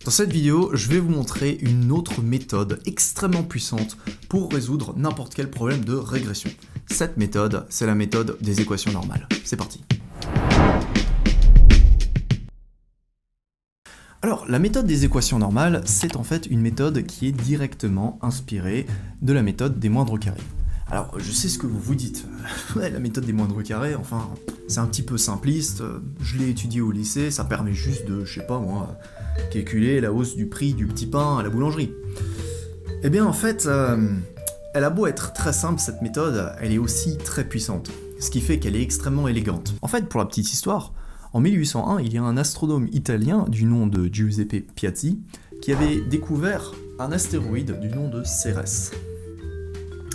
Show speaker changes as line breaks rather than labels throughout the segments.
Dans cette vidéo, je vais vous montrer une autre méthode extrêmement puissante pour résoudre n'importe quel problème de régression. Cette méthode, c'est la méthode des équations normales. C'est parti. Alors, la méthode des équations normales, c'est en fait une méthode qui est directement inspirée de la méthode des moindres carrés. Alors, je sais ce que vous vous dites. Ouais, la méthode des moindres carrés, enfin, c'est un petit peu simpliste. Je l'ai étudié au lycée, ça permet juste de, je sais pas moi, calculer la hausse du prix du petit pain à la boulangerie. Eh bien, en fait, elle a beau être très simple, cette méthode, elle est aussi très puissante. Ce qui fait qu'elle est extrêmement élégante. En fait, pour la petite histoire, en 1801, il y a un astronome italien du nom de Giuseppe Piazzi qui avait découvert un astéroïde du nom de Cérès.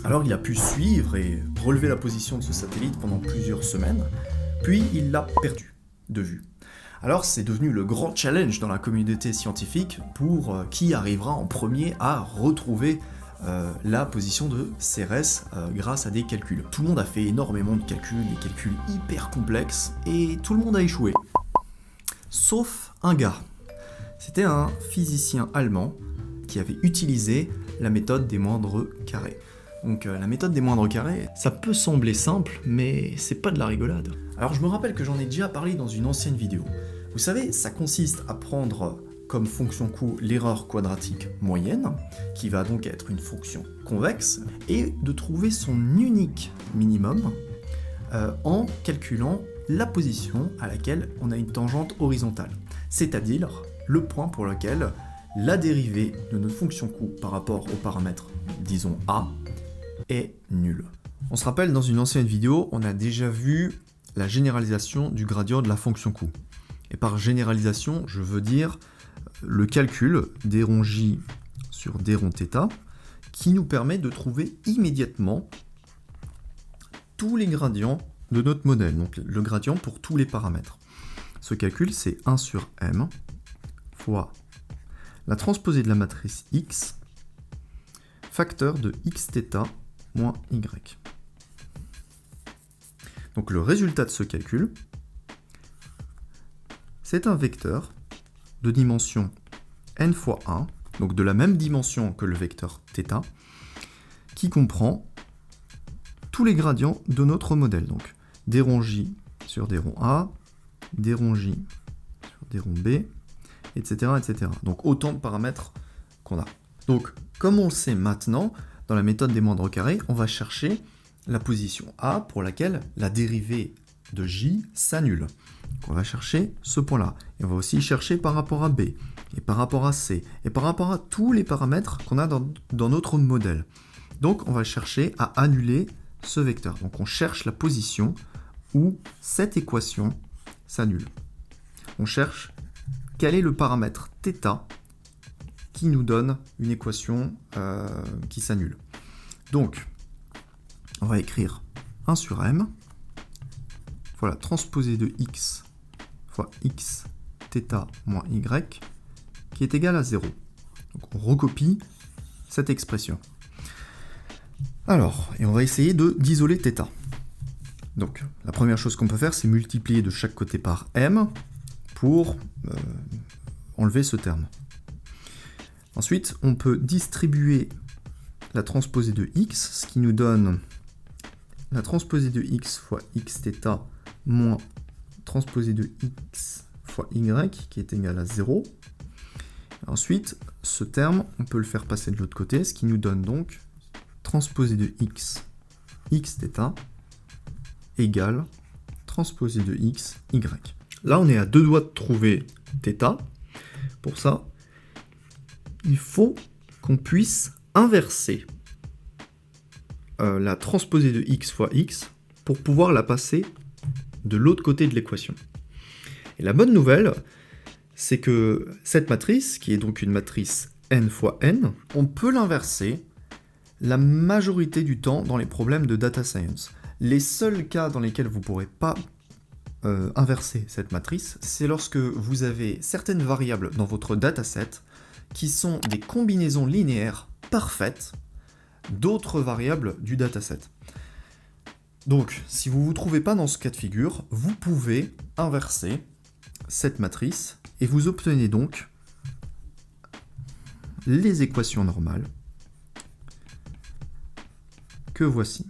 Alors il a pu suivre et relever la position de ce satellite pendant plusieurs semaines, puis il l'a perdu de vue. Alors c'est devenu le grand challenge dans la communauté scientifique pour qui arrivera en premier à retrouver la position de Cérès grâce à des calculs. Tout le monde a fait énormément de calculs, des calculs hyper complexes, et tout le monde a échoué. Sauf un gars. C'était un physicien allemand qui avait utilisé la méthode des moindres carrés. Donc la méthode des moindres carrés, ça peut sembler simple, mais c'est pas de la rigolade. Alors je me rappelle que j'en ai déjà parlé dans une ancienne vidéo. Vous savez, ça consiste à prendre comme fonction coût l'erreur quadratique moyenne, qui va donc être une fonction convexe, et de trouver son unique minimum en calculant la position à laquelle on a une tangente horizontale, c'est-à-dire le point pour lequel la dérivée de notre fonction coût par rapport au paramètre, disons A, est nulle. On se rappelle, dans une ancienne vidéo, on a déjà vu la généralisation du gradient de la fonction coût. Et par généralisation, je veux dire le calcul d rond j sur d rond θ, qui nous permet de trouver immédiatement tous les gradients de notre modèle, donc le gradient pour tous les paramètres. Ce calcul, c'est 1 sur m fois la transposée de la matrice x, facteur de xθ moins y. Donc le résultat de ce calcul, c'est un vecteur de dimension n fois 1, donc de la même dimension que le vecteur θ, qui comprend tous les gradients de notre modèle. Donc d rond j sur d rond a, d rond j sur d rond b, etc., etc. Donc autant de paramètres qu'on a. Donc comme on le sait maintenant, dans la méthode des moindres carrés, on va chercher la position A pour laquelle la dérivée de j s'annule. Donc on va chercher ce point-là. Et on va aussi chercher par rapport à B, et par rapport à C, et par rapport à tous les paramètres qu'on a dans notre modèle. Donc on va chercher à annuler ce vecteur. Donc on cherche la position où cette équation s'annule. On cherche quel est le paramètre θ qui nous donne une équation qui s'annule. Donc, on va écrire 1 sur m, voilà, transposé de x fois x θ moins y, qui est égal à 0. Donc on recopie cette expression. Alors, et on va essayer d'isoler θ. Donc, la première chose qu'on peut faire, c'est multiplier de chaque côté par m pour enlever ce terme. Ensuite, on peut distribuer la transposée de x, ce qui nous donne la transposée de x fois xθ moins transposée de x fois y, qui est égal à 0. Ensuite, ce terme, on peut le faire passer de l'autre côté, ce qui nous donne donc transposée de x, xθ, égale transposée de x, y. Là, on est à deux doigts de trouver θ. Pour ça, il faut qu'on puisse inverser la transposée de x fois x pour pouvoir la passer de l'autre côté de l'équation. Et la bonne nouvelle, c'est que cette matrice, qui est donc une matrice n fois n, on peut l'inverser la majorité du temps dans les problèmes de data science. Les seuls cas dans lesquels vous ne pourrez pas inverser cette matrice, c'est lorsque vous avez certaines variables dans votre dataset qui sont des combinaisons linéaires parfaites d'autres variables du dataset. Donc, si vous ne vous trouvez pas dans ce cas de figure, vous pouvez inverser cette matrice et vous obtenez donc les équations normales que voici.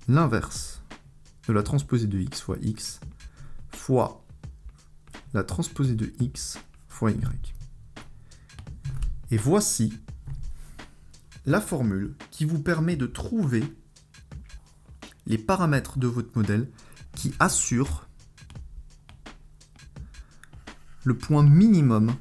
L'inverse de la transposée de x fois x fois la transposée de x fois y. Et voici la formule qui vous permet de trouver les paramètres de votre modèle qui assurent le point minimum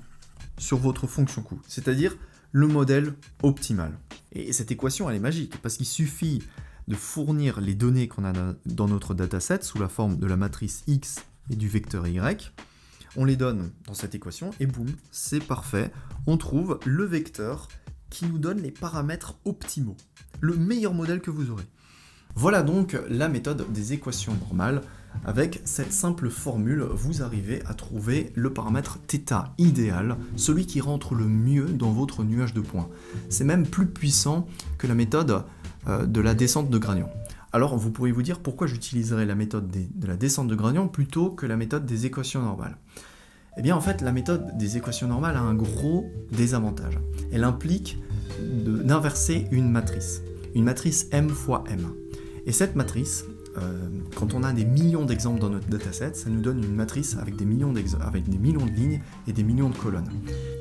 sur votre fonction coût, c'est-à-dire le modèle optimal. Et cette équation, elle est magique, parce qu'il suffit de fournir les données qu'on a dans notre dataset sous la forme de la matrice X et du vecteur Y. On les donne dans cette équation et boum, c'est parfait. On trouve le vecteur qui nous donne les paramètres optimaux, le meilleur modèle que vous aurez. Voilà donc la méthode des équations normales. Avec cette simple formule, vous arrivez à trouver le paramètre θ idéal, celui qui rentre le mieux dans votre nuage de points. C'est même plus puissant que la méthode de la descente de gradient. Alors vous pourriez vous dire pourquoi j'utiliserais la méthode de la descente de gradient plutôt que la méthode des équations normales. Eh bien en fait la méthode des équations normales a un gros désavantage. Elle implique d'inverser une matrice m fois m. Et cette matrice, quand on a des millions d'exemples dans notre dataset, ça nous donne une matrice avec des millions de lignes et des millions de colonnes.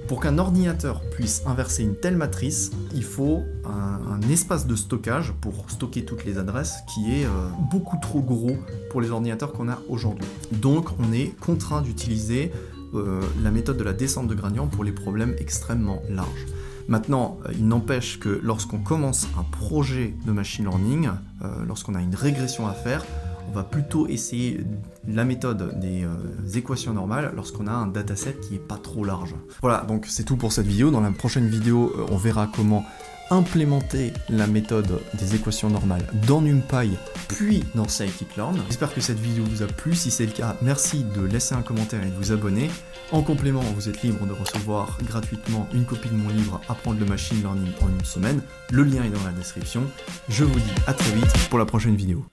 Pour qu'un ordinateur puisse inverser une telle matrice, il faut un espace de stockage pour stocker toutes les adresses qui est beaucoup trop gros pour les ordinateurs qu'on a aujourd'hui. Donc on est contraint d'utiliser la méthode de la descente de gradient pour les problèmes extrêmement larges. Maintenant, il n'empêche que lorsqu'on commence un projet de machine learning, lorsqu'on a une régression à faire, on va plutôt essayer la méthode des équations normales lorsqu'on a un dataset qui n'est pas trop large. Voilà, donc c'est tout pour cette vidéo. Dans la prochaine vidéo, on verra comment implémenter la méthode des équations normales dans NumPy, puis dans Scikit-learn. J'espère que cette vidéo vous a plu. Si c'est le cas, merci de laisser un commentaire et de vous abonner. En complément, vous êtes libre de recevoir gratuitement une copie de mon livre Apprendre le machine learning en une semaine. Le lien est dans la description. Je vous dis à très vite pour la prochaine vidéo.